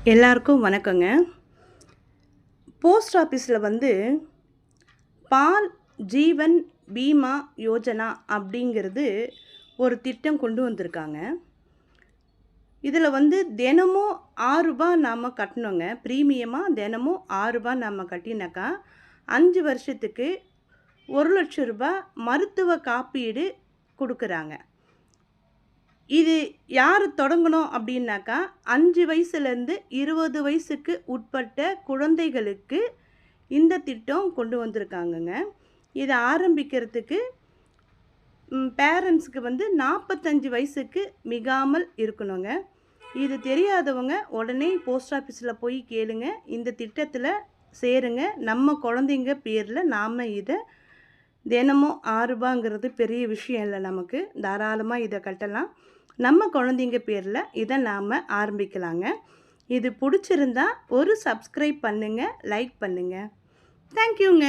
எல்லாருக்கும் வணக்கங்க. போஸ்ட் ஆஃபீஸில் பால் ஜீவன் பீமா யோஜனா அப்படிங்கிறது ஒரு திட்டம் கொண்டு வந்திருக்காங்க. இதில் தினமும் ரூ. 6 நாம் கட்டணுங்க. ப்ரீமியமாக தினமும் ரூ. 6 நம்ம கட்டினாக்கா 5 வருஷத்துக்கு ரூ. 1,00,000 மருத்துவ காப்பீடு கொடுக்குறாங்க. இது யார் தொடங்கணும் அப்படின்னாக்கா 5 வயசுலேருந்து 20 வயசுக்கு உட்பட்ட குழந்தைகளுக்கு இந்த திட்டம் கொண்டு வந்திருக்காங்கங்க. இதை ஆரம்பிக்கிறதுக்கு பேரண்ட்ஸுக்கு 45 வயசுக்கு மிகாமல் இருக்கணுங்க. இது தெரியாதவங்க உடனே போஸ்ட் ஆஃபீஸில் போய் கேளுங்க. இந்த திட்டத்தில் சேருங்க. நம்ம குழந்தைங்க பேரில் நாம் இதை தினமும் ரூ. 6 பெரிய விஷயம் இல்லை, நமக்கு தாராளமாக இதை கட்டலாம். நம்ம குழந்தைங்க பேரில் இதை நாம் ஆரம்பிக்கலாங்க. இது பிடிச்சிருந்தா ஒரு சப்ஸ்கிரைப் பண்ணுங்கள், லைக் பண்ணுங்கள். தேங்க்யூங்க.